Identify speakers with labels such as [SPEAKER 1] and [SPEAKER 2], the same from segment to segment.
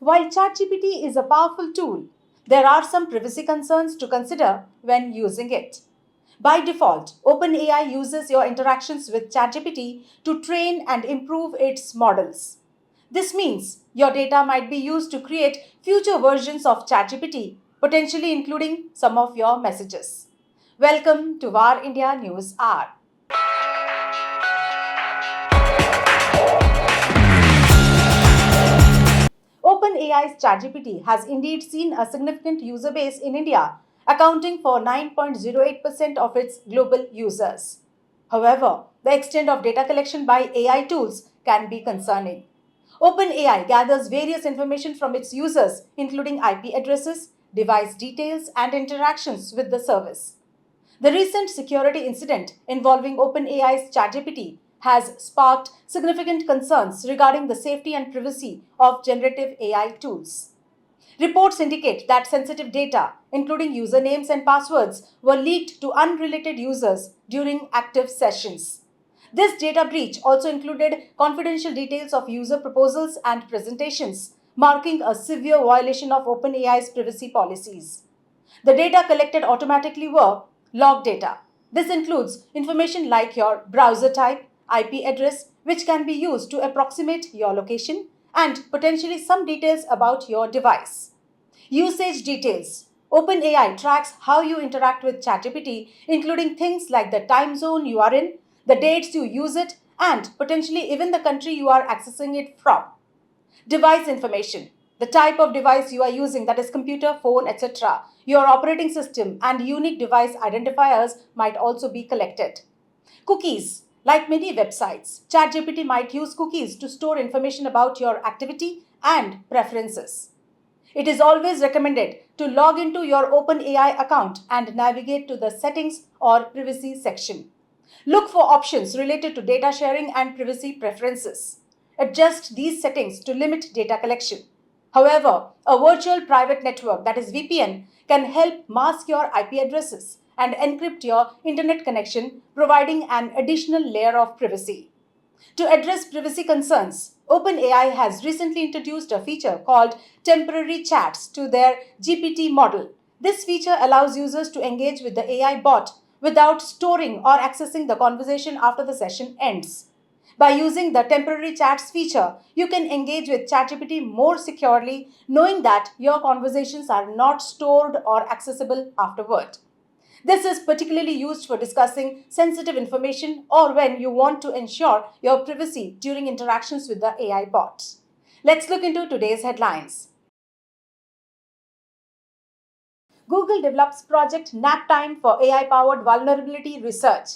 [SPEAKER 1] While ChatGPT is a powerful tool, there are some privacy concerns to consider when using it. By default, OpenAI uses your interactions with ChatGPT to train and improve its models. This means your data might be used to create future versions of ChatGPT, potentially including some of your messages. Welcome to VAR India News Hour. OpenAI's ChatGPT has indeed seen a significant user base in India, accounting for 9.08% of its global users. However, the extent of data collection by AI tools can be concerning. OpenAI gathers various information from its users, including IP addresses, device details, and interactions with the service. The recent security incident involving OpenAI's ChatGPT has sparked significant concerns regarding the safety and privacy of generative AI tools. Reports indicate that sensitive data, including usernames and passwords, were leaked to unrelated users during active sessions. This data breach also included confidential details of user proposals and presentations, marking a severe violation of OpenAI's privacy policies. The data collected automatically were log data. This includes information like your browser type, IP address, which can be used to approximate your location, and potentially some details about your device. Usage details. OpenAI tracks how you interact with ChatGPT, including things like the time zone you are in, the dates you use it, and potentially even the country you are accessing it from. Device information. The type of device you are using, that is computer, phone, etc. Your operating system and unique device identifiers might also be collected. Cookies. Like many websites, ChatGPT might use cookies to store information about your activity and preferences. It is always recommended to log into your OpenAI account and navigate to the settings or privacy section. Look for options related to data sharing and privacy preferences. Adjust these settings to limit data collection. However, a virtual private network, that is VPN, can help mask your IP addresses and encrypt your internet connection, providing an additional layer of privacy. To address privacy concerns, OpenAI has recently introduced a feature called temporary chats to their GPT model. This feature allows users to engage with the AI bot without storing or accessing the conversation after the session ends. By using the temporary chats feature, you can engage with ChatGPT more securely, knowing that your conversations are not stored or accessible afterward. This is particularly used for discussing sensitive information or when you want to ensure your privacy during interactions with the AI bot. Let's look into today's headlines. Google develops Project Naptime for AI powered vulnerability research.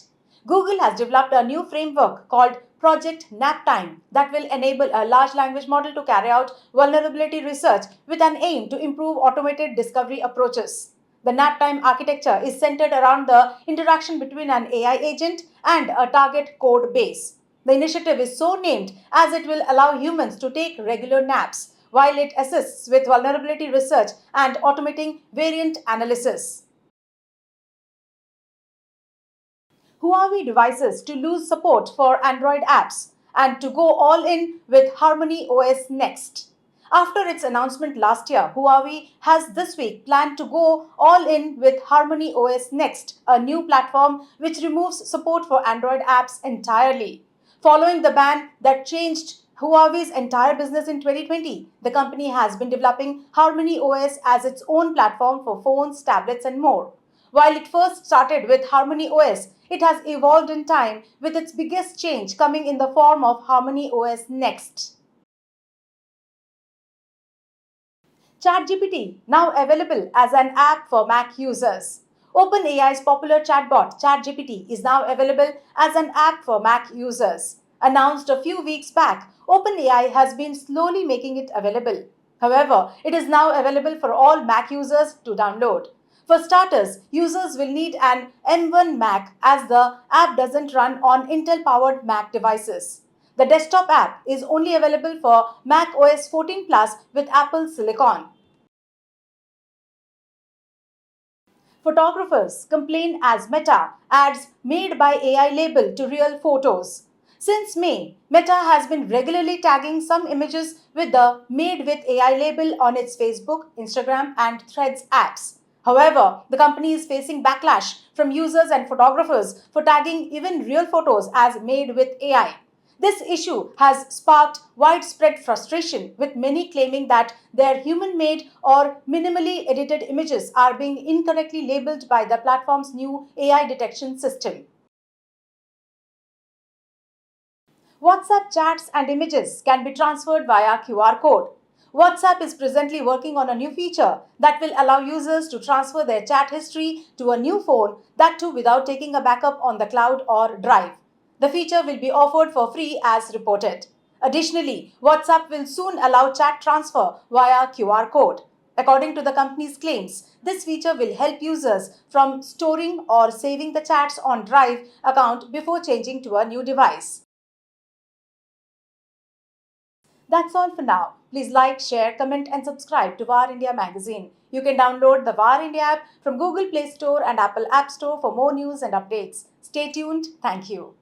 [SPEAKER 1] Google has developed a new framework called Project Naptime that will enable a large language model to carry out vulnerability research with an aim to improve automated discovery approaches. The Naptime architecture is centered around the interaction between an AI agent and a target code base. The initiative is so named as it will allow humans to take regular naps while it assists with vulnerability research and automating variant analysis. Huawei devices to lose support for Android apps and to go all in with Harmony OS next. After its announcement last year, Huawei has this week planned to go all in with Harmony OS Next, a new platform which removes support for Android apps entirely. Following the ban that changed Huawei's entire business in 2020, the company has been developing Harmony OS as its own platform for phones, tablets, and more. While it first started with Harmony OS, it has evolved in time with its biggest change coming in the form of Harmony OS Next. ChatGPT, now available as an app for Mac users. OpenAI's popular chatbot ChatGPT is now available as an app for Mac users. Announced a few weeks back, OpenAI has been slowly making it available. However, it is now available for all Mac users to download. For starters, users will need an M1 Mac as the app doesn't run on Intel powered Mac devices. The desktop app is only available for Mac OS 14 Plus with Apple Silicon. Photographers complain as Meta adds made by AI label to real photos. Since May, Meta has been regularly tagging some images with the Made with AI label on its Facebook, Instagram, and Threads apps. However, the company is facing backlash from users and photographers for tagging even real photos as made with AI. This issue has sparked widespread frustration, with many claiming that their human made or minimally edited images are being incorrectly labeled by the platform's new AI detection system. WhatsApp chats and images can be transferred via QR code. WhatsApp is presently working on a new feature that will allow users to transfer their chat history to a new phone, that too without taking a backup on the cloud or drive. The feature will be offered for free as reported. Additionally, WhatsApp will soon allow chat transfer via QR code. According to the company's claims, this feature will help users from storing or saving the chats on Drive account before changing to a new device. That's all for now. Please like, share, comment, and subscribe to VAR India magazine. You can download the VAR India app from Google Play Store and Apple App Store for more news and updates. Stay tuned. Thank you.